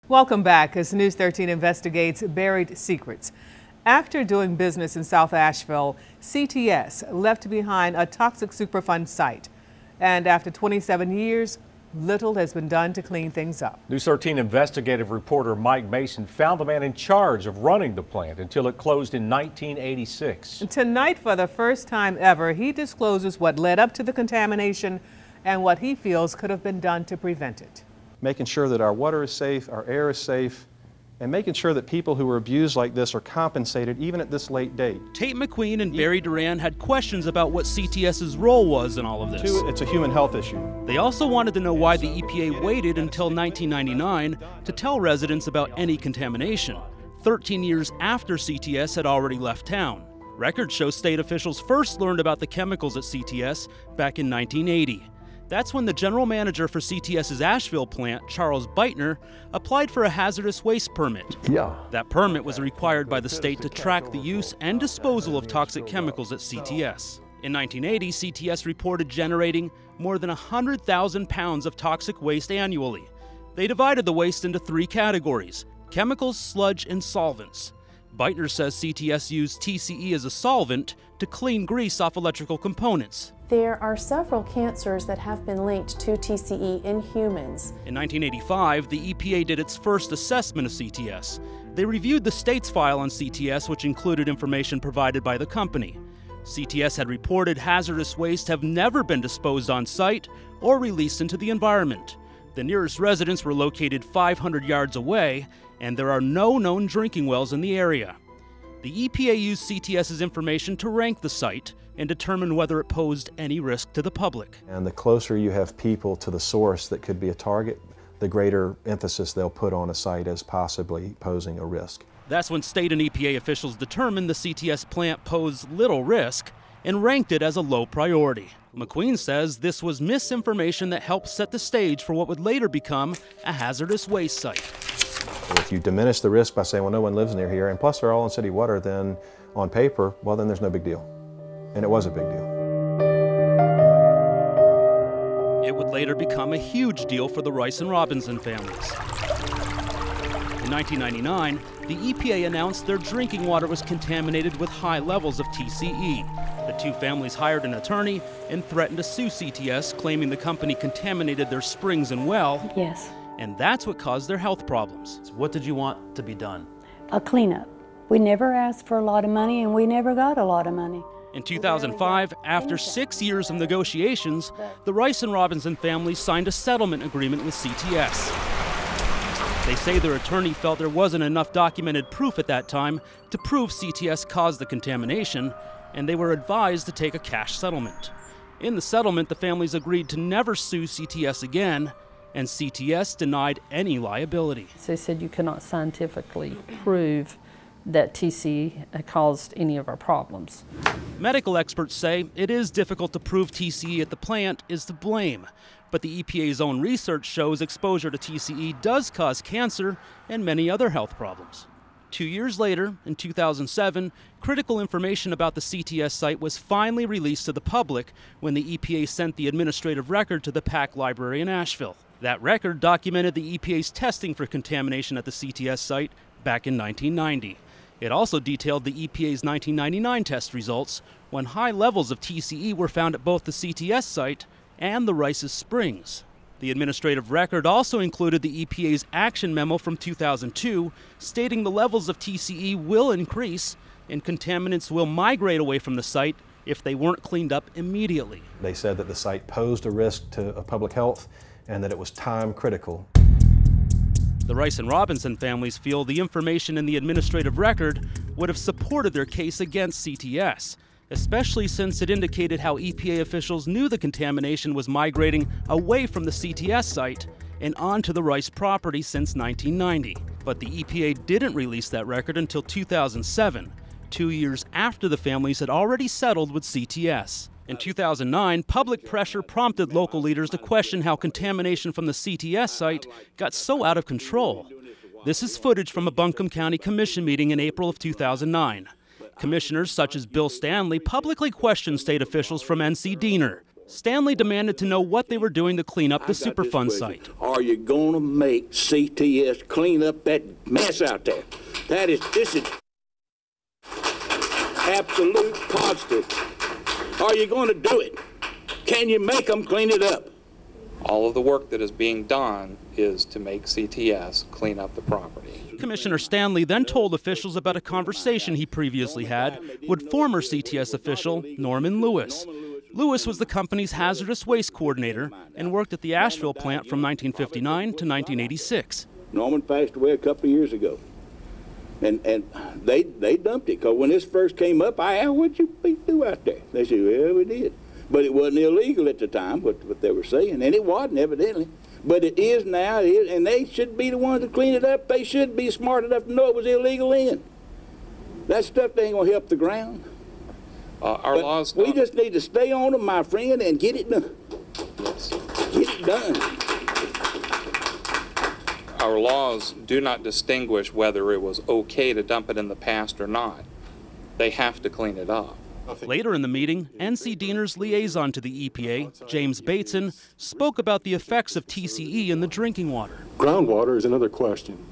Welcome back as News 13 investigates buried secrets. After doing business in South Asheville, CTS left behind a toxic Superfund site. And after 27 years, little has been done to clean things up. News 13 investigative reporter Mike Mason found the man in charge of running the plant until it closed in 1986. Tonight, for the first time ever, he discloses what led up to the contamination and what he feels could have been done to prevent it. Making sure that our water is safe, our air is safe, and making sure that people who were abused like this are compensated even at this late date. Tate McQueen and Barry Duran had questions about what CTS's role was in all of this. It's a human health issue. They also wanted to know why the EPA waited until 1999 to tell residents about any contamination, 13 years after CTS had already left town. Records show state officials first learned about the chemicals at CTS back in 1980. That's when the general manager for CTS's Asheville plant, Charles Beitner, applied for a hazardous waste permit. That permit was required by the state to track the use and disposal of toxic chemicals at CTS. In 1980, CTS reported generating more than 100,000 pounds of toxic waste annually. They divided the waste into three categories: chemicals, sludge, and solvents. Beitner says CTS used TCE as a solvent to clean grease off electrical components. There are several cancers that have been linked to TCE in humans. In 1985, the EPA did its first assessment of CTS. They reviewed the state's file on CTS, which included information provided by the company. CTS had reported hazardous waste have never been disposed on site or released into the environment. The nearest residents were located 500 yards away, and there are no known drinking wells in the area. The EPA used CTS's information to rank the site and determine whether it posed any risk to the public. And the closer you have people to the source that could be a target, the greater emphasis they'll put on a site as possibly posing a risk. That's when state and EPA officials determined the CTS plant posed little risk and ranked it as a low priority. McQueen says this was misinformation that helped set the stage for what would later become a hazardous waste site. If you diminish the risk by saying, well, no one lives near here, and plus they're all in city water, then on paper, well, then there's no big deal. And it was a big deal. It would later become a huge deal for the Rice and Robinson families. In 1999, the EPA announced their drinking water was contaminated with high levels of TCE. The two families hired an attorney and threatened to sue CTS, claiming the company contaminated their springs and well. Yes. And that's what caused their health problems. What did you want to be done? A cleanup. We never asked for a lot of money, and we never got a lot of money. In 2005, after 6 years of negotiations, the Rice and Robinson families signed a settlement agreement with CTS. They say their attorney felt there wasn't enough documented proof at that time to prove CTS caused the contamination, and they were advised to take a cash settlement. In the settlement, the families agreed to never sue CTS again, and CTS denied any liability. So they said you cannot scientifically prove that TCE caused any of our problems. Medical experts say it is difficult to prove TCE at the plant is to blame, but the EPA's own research shows exposure to TCE does cause cancer and many other health problems. 2 years later, in 2007, critical information about the CTS site was finally released to the public when the EPA sent the administrative record to the Pack Library in Asheville. That record documented the EPA's testing for contamination at the CTS site back in 1990. It also detailed the EPA's 1999 test results, when high levels of TCE were found at both the CTS site and the Rice's Springs. The administrative record also included the EPA's action memo from 2002, stating the levels of TCE will increase and contaminants will migrate away from the site if they weren't cleaned up immediately. They said that the site posed a risk to public health and that it was time critical. The Rice and Robinson families feel the information in the administrative record would have supported their case against CTS, especially since it indicated how EPA officials knew the contamination was migrating away from the CTS site and onto the Rice property since 1990. But the EPA didn't release that record until 2007, 2 years after the families had already settled with CTS. In 2009, public pressure prompted local leaders to question how contamination from the CTS site got so out of control. This is footage from a Buncombe County Commission meeting in April of 2009. Commissioners such as Bill Stanley publicly questioned state officials from NC Diener. Stanley demanded to know what they were doing to clean up the Superfund site. Are you going to make CTS clean up that mess out there? This is absolute positive. Are you going to do it? Can you make them clean it up? All of the work that is being done is to make CTS clean up the property. Commissioner Stanley then told officials about a conversation he previously had with former CTS official Norman Lewis. Lewis was the company's hazardous waste coordinator and worked at the Asheville plant from 1959 to 1986. Norman passed away a couple of years ago, and they dumped it, because when this first came up, I asked, what'd you do out there? They said, well, we did. But it wasn't illegal at the time, what they were saying, and it wasn't, evidently. But it is now, and they should be the ones to clean it up. They should be smart enough to know it was illegal then. That stuff ain't going to help the ground. Our laws we just need to stay on them, my friend, and get it done. Yes. Get it done. Our laws do not distinguish whether it was okay to dump it in the past or not. They have to clean it up. Later in the meeting, NC Diener's liaison to the EPA, James Bateson, spoke about the effects of TCE in the drinking water. Groundwater is another question.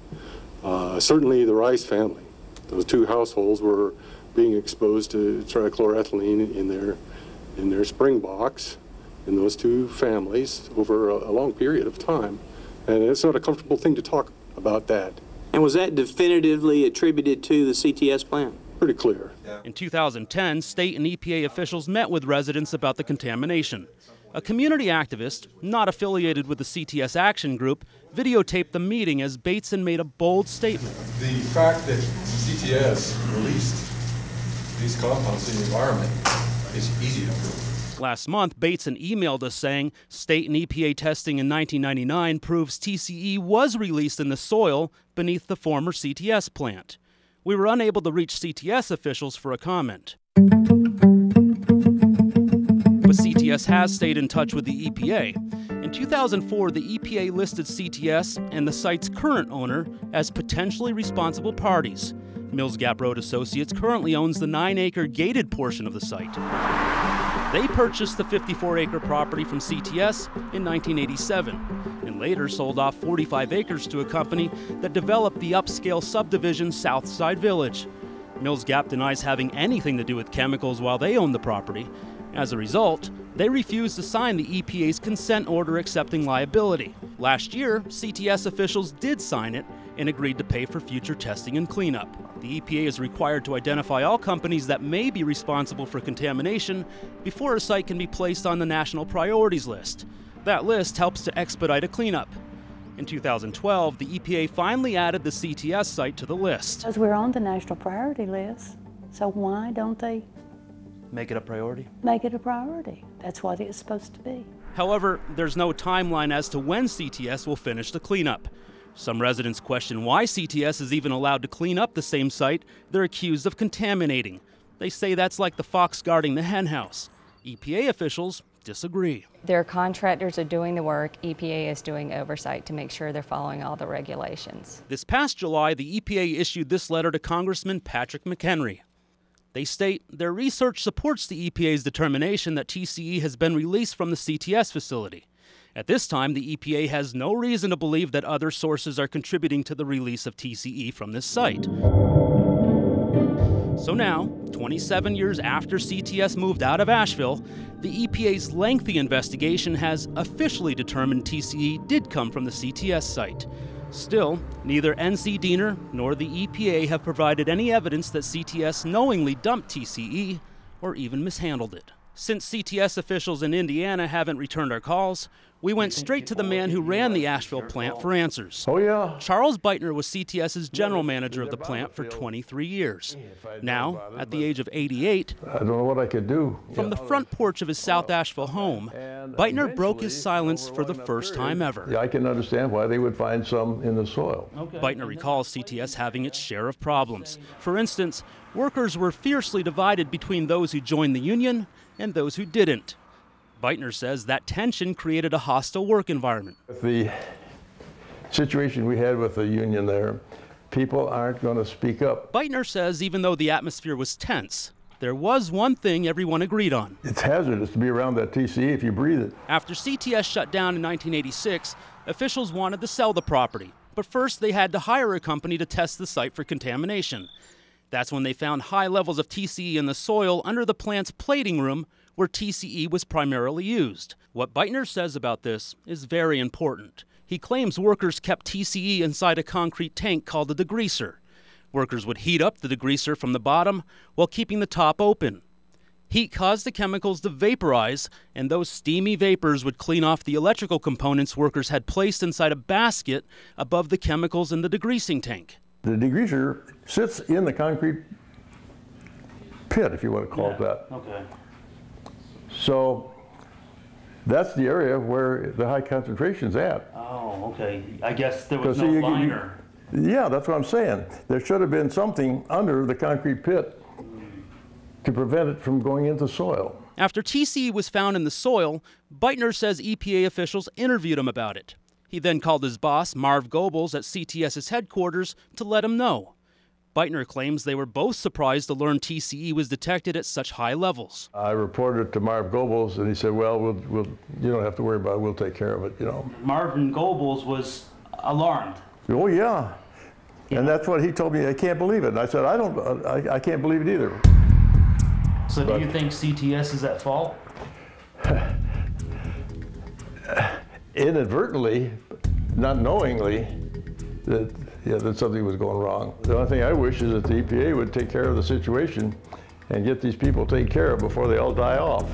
Certainly the Rice family, those two households were being exposed to trichloroethylene in their spring box in those two families over a long period of time. And it's not a comfortable thing to talk about that. And was that definitively attributed to the CTS plant? Pretty clear. In 2010, state and EPA officials met with residents about the contamination. A community activist, not affiliated with the CTS Action Group, videotaped the meeting as Bateson made a bold statement. The fact that CTS released these compounds in the environment is easy to prove. Last month, Bateson emailed us saying state and EPA testing in 1999 proves TCE was released in the soil beneath the former CTS plant. We were unable to reach CTS officials for a comment. But CTS has stayed in touch with the EPA. In 2004, the EPA listed CTS and the site's current owner as potentially responsible parties. Mills Gap Road Associates currently owns the 9-acre gated portion of the site. They purchased the 54-acre property from CTS in 1987 and later sold off 45 acres to a company that developed the upscale subdivision Southside Village. Mills Gap denies having anything to do with chemicals while they own the property. As a result, they refused to sign the EPA's consent order accepting liability. Last year, CTS officials did sign it and agreed to pay for future testing and cleanup. The EPA is required to identify all companies that may be responsible for contamination before a site can be placed on the national priorities list. That list helps to expedite a cleanup. In 2012, the EPA finally added the CTS site to the list. Because we're on the national priority list, so why don't they make it a priority? Make it a priority. That's what it's supposed to be. However, there's no timeline as to when CTS will finish the cleanup. Some residents question why CTS is even allowed to clean up the same site they're accused of contaminating. They say that's like the fox guarding the hen house. EPA officials disagree. Their contractors are doing the work. EPA is doing oversight to make sure they're following all the regulations. This past July, the EPA issued this letter to Congressman Patrick McHenry. They state their research supports the EPA's determination that TCE has been released from the CTS facility. At this time, the EPA has no reason to believe that other sources are contributing to the release of TCE from this site. So now, 27 years after CTS moved out of Asheville, the EPA's lengthy investigation has officially determined TCE did come from the CTS site. Still, neither NC Diener nor the EPA have provided any evidence that CTS knowingly dumped TCE or even mishandled it. Since CTS officials in Indiana haven't returned our calls, we went straight to the man who ran the Asheville plant for answers. Oh, yeah. Charles Beitner was CTS's general manager of the plant for 23 years. Now, at the age of 88, I don't know what I could do. From the front porch of his South Asheville home, Beitner broke his silence for the first time ever. Yeah, I can understand why they would find some in the soil. Beitner recalls CTS having its share of problems. For instance, workers were fiercely divided between those who joined the union and those who didn't. Beitner says that tension created a hostile work environment. The situation we had with the union there, people aren't going to speak up. Beitner says even though the atmosphere was tense, there was one thing everyone agreed on. It's hazardous to be around that TCE if you breathe it. After CTS shut down in 1986, officials wanted to sell the property. But first, they had to hire a company to test the site for contamination. That's when they found high levels of TCE in the soil under the plant's plating room, where TCE was primarily used. What Beitner says about this is very important. He claims workers kept TCE inside a concrete tank called a degreaser. Workers would heat up the degreaser from the bottom while keeping the top open. Heat caused the chemicals to vaporize, and those steamy vapors would clean off the electrical components workers had placed inside a basket above the chemicals in the degreasing tank. The degreaser sits in the concrete pit, if you want to call it that. Okay. So that's the area where the high concentration's at. Oh, okay. I guess there was no liner. Yeah, that's what I'm saying. There should have been something under the concrete pit to prevent it from going into soil. After TCE was found in the soil, Beitner says EPA officials interviewed him about it. He then called his boss, Marv Goebbels, at CTS's headquarters to let him know. Beitner claims they were both surprised to learn TCE was detected at such high levels. I reported it to Marv Goebbels, and he said, well, you don't have to worry about it. We'll take care of it, you know. Marvin Goebbels was alarmed. Oh, yeah. And that's what he told me. I can't believe it. And I said, I can't believe it either. So do you think CTS is at fault? Inadvertently, not knowingly, that something was going wrong. The only thing I wish is that the EPA would take care of the situation and get these people taken care of before they all die off.